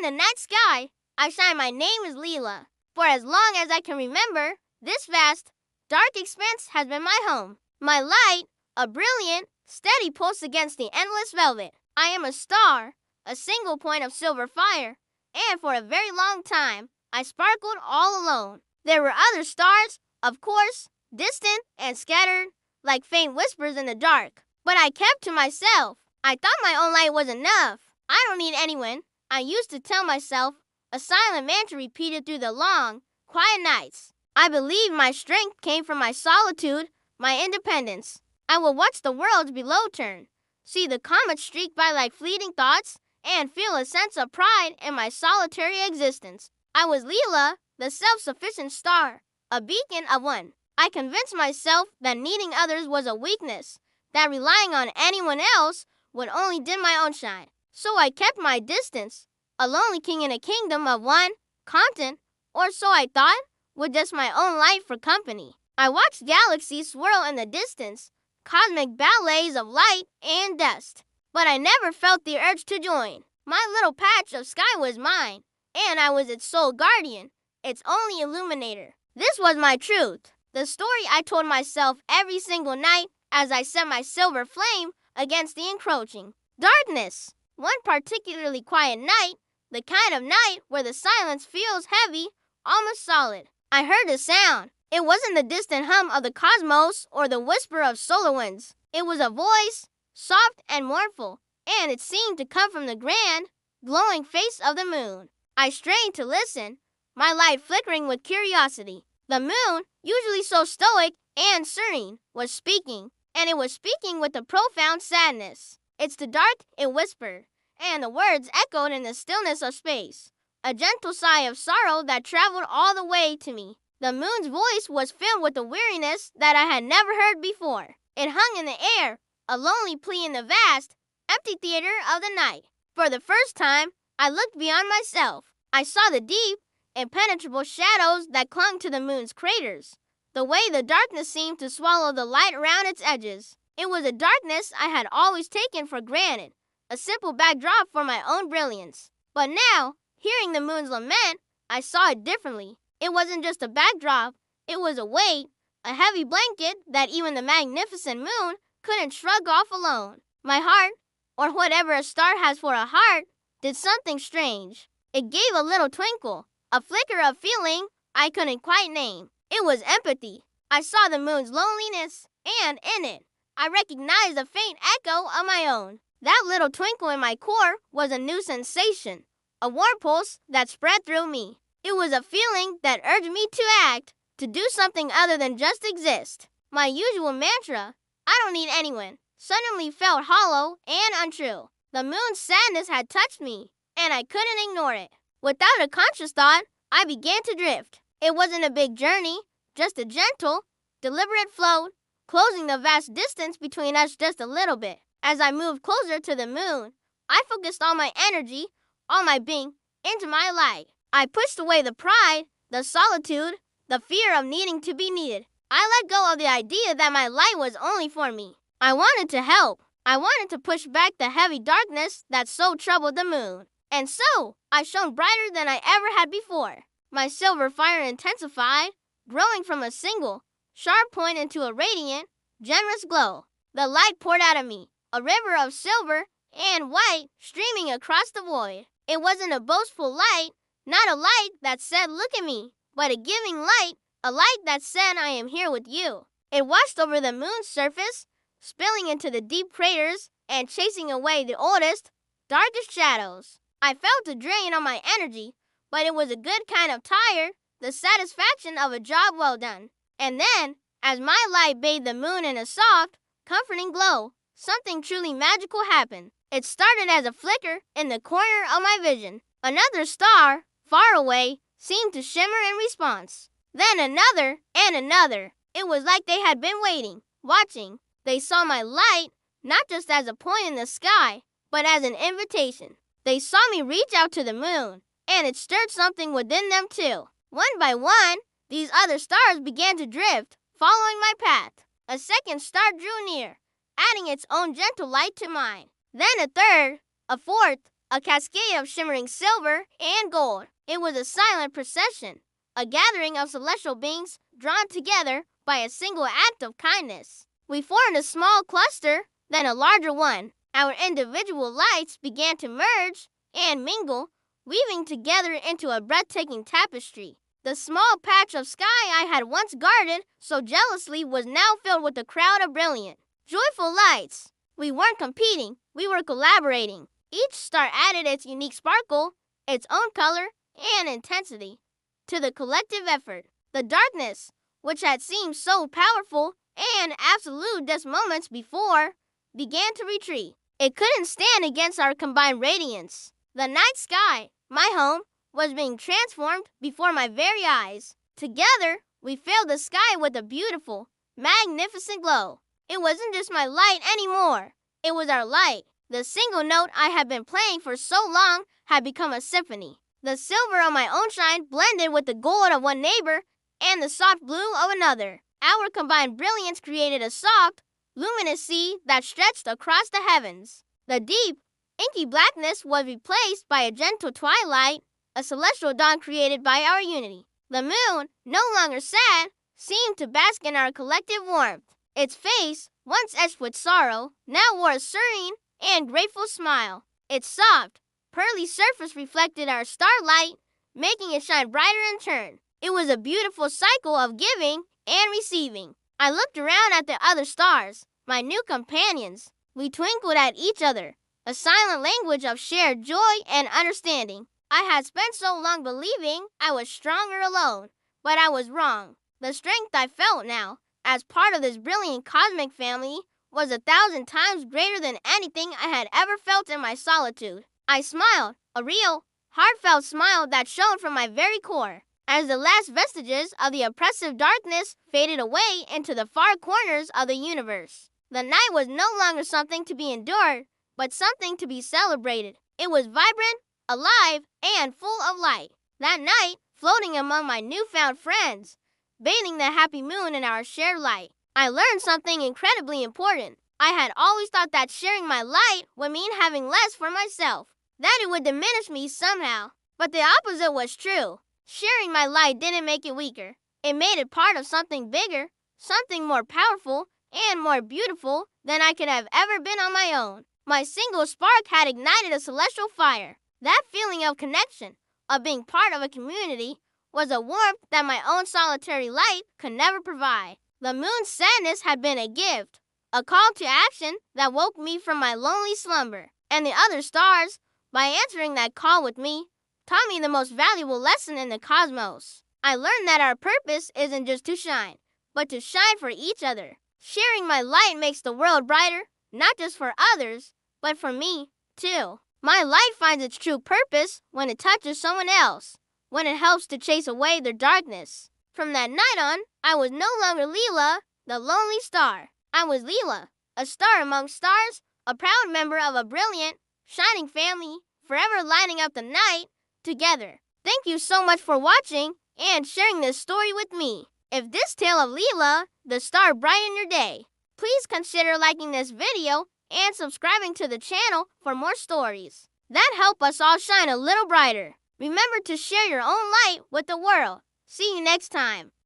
in the night sky, I shine. My name is Lila. For as long as I can remember, this vast, dark expanse has been my home. My light, a brilliant, steady pulse against the endless velvet. I am a star, a single point of silver fire, and for a very long time, I sparkled all alone. There were other stars, of course, distant and scattered, like faint whispers in the dark. But I kept to myself. I thought my own light was enough. I don't need anyone, I used to tell myself, a silent mantra repeated through the long, quiet nights. I believed my strength came from my solitude, my independence. I would watch the worlds below turn, see the comets streak by like fleeting thoughts, and feel a sense of pride in my solitary existence. I was Lila, the self-sufficient star, a beacon of one. I convinced myself that needing others was a weakness, that relying on anyone else would only dim my own shine. So I kept my distance, a lonely king in a kingdom of one continent, or so I thought, with just my own light for company. I watched galaxies swirl in the distance, cosmic ballets of light and dust. But I never felt the urge to join. My little patch of sky was mine, and I was its sole guardian, its only illuminator. This was my truth, the story I told myself every single night as I set my silver flame against the encroaching darkness. One particularly quiet night, the kind of night where the silence feels heavy, almost solid, I heard a sound. It wasn't the distant hum of the cosmos or the whisper of solar winds. It was a voice, soft and mournful, and it seemed to come from the grand, glowing face of the moon. I strained to listen, my light flickering with curiosity. The moon, usually so stoic and serene, was speaking, and it was speaking with a profound sadness. "It's the dark," it whispered, and the words echoed in the stillness of space. A gentle sigh of sorrow that traveled all the way to me. The moon's voice was filled with a weariness that I had never heard before. It hung in the air, a lonely plea in the vast, empty theater of the night. For the first time, I looked beyond myself. I saw the deep, impenetrable shadows that clung to the moon's craters, the way the darkness seemed to swallow the light around its edges. It was a darkness I had always taken for granted, a simple backdrop for my own brilliance. But now, hearing the moon's lament, I saw it differently. It wasn't just a backdrop, it was a weight, a heavy blanket that even the magnificent moon couldn't shrug off alone. My heart, or whatever a star has for a heart, did something strange. It gave a little twinkle, a flicker of feeling I couldn't quite name. It was empathy. I saw the moon's loneliness, and in it, I recognized a faint echo of my own. That little twinkle in my core was a new sensation, a warm pulse that spread through me. It was a feeling that urged me to act, to do something other than just exist. My usual mantra, "I don't need anyone," suddenly felt hollow and untrue. The moon's sadness had touched me, and I couldn't ignore it. Without a conscious thought, I began to drift. It wasn't a big journey, just a gentle, deliberate float, closing the vast distance between us just a little bit. As I moved closer to the moon, I focused all my energy, all my being, into my light. I pushed away the pride, the solitude, the fear of needing to be needed. I let go of the idea that my light was only for me. I wanted to help. I wanted to push back the heavy darkness that so troubled the moon. And so, I shone brighter than I ever had before. My silver fire intensified, growing from a single, sharp point into a radiant, generous glow. The light poured out of me, a river of silver and white streaming across the void. It wasn't a boastful light, not a light that said, "Look at me," but a giving light, a light that said, "I am here with you." It washed over the moon's surface, spilling into the deep craters and chasing away the oldest, darkest shadows. I felt a drain on my energy, but it was a good kind of tired, the satisfaction of a job well done. And then, as my light bathed the moon in a soft, comforting glow, something truly magical happened. It started as a flicker in the corner of my vision. Another star, far away, seemed to shimmer in response. Then another and another. It was like they had been waiting, watching. They saw my light, not just as a point in the sky, but as an invitation. They saw me reach out to the moon, and it stirred something within them too. One by one, these other stars began to drift, following my path. A second star drew near, adding its own gentle light to mine. Then a third, a fourth, a cascade of shimmering silver and gold. It was a silent procession, a gathering of celestial beings drawn together by a single act of kindness. We formed a small cluster, then a larger one. Our individual lights began to merge and mingle, weaving together into a breathtaking tapestry. The small patch of sky I had once guarded so jealously was now filled with a crowd of brilliant, joyful lights. We weren't competing, we were collaborating. Each star added its unique sparkle, its own color and intensity to the collective effort. The darkness, which had seemed so powerful and absolute just moments before, began to retreat. It couldn't stand against our combined radiance. The night sky, my home, was being transformed before my very eyes. Together, we filled the sky with a beautiful, magnificent glow. It wasn't just my light anymore. It was our light. The single note I had been playing for so long had become a symphony. The silver of my own shine blended with the gold of one neighbor and the soft blue of another. Our combined brilliance created a soft, luminous sea that stretched across the heavens. The deep, inky blackness was replaced by a gentle twilight, a celestial dawn created by our unity. The moon, no longer sad, seemed to bask in our collective warmth. Its face, once etched with sorrow, now wore a serene and grateful smile. Its soft, pearly surface reflected our starlight, making it shine brighter in turn. It was a beautiful cycle of giving and receiving. I looked around at the other stars, my new companions. We twinkled at each other, a silent language of shared joy and understanding. I had spent so long believing I was stronger alone, but I was wrong. The strength I felt now, as part of this brilliant cosmic family, was 1,000 times greater than anything I had ever felt in my solitude. I smiled, a real, heartfelt smile that shone from my very core. As the last vestiges of the oppressive darkness faded away into the far corners of the universe, the night was no longer something to be endured, but something to be celebrated. It was vibrant, alive, and full of light. That night, floating among my newfound friends, bathing the happy moon in our shared light, I learned something incredibly important. I had always thought that sharing my light would mean having less for myself, that it would diminish me somehow. But the opposite was true. Sharing my light didn't make it weaker. It made it part of something bigger, something more powerful and more beautiful than I could have ever been on my own. My single spark had ignited a celestial fire. That feeling of connection, of being part of a community, was a warmth that my own solitary light could never provide. The moon's sadness had been a gift, a call to action that woke me from my lonely slumber. And the other stars, by answering that call with me, taught me the most valuable lesson in the cosmos. I learned that our purpose isn't just to shine, but to shine for each other. Sharing my light makes the world brighter, not just for others, but for me, too. My light finds its true purpose when it touches someone else, when it helps to chase away their darkness. From that night on, I was no longer Lila, the lonely star. I was Lila, a star among stars, a proud member of a brilliant, shining family, forever lighting up the night together. Thank you so much for watching and sharing this story with me. If this tale of Lila, the star, brightened your day, please consider liking this video and subscribing to the channel for more stories that help us all shine a little brighter. Remember to share your own light with the world. See you next time.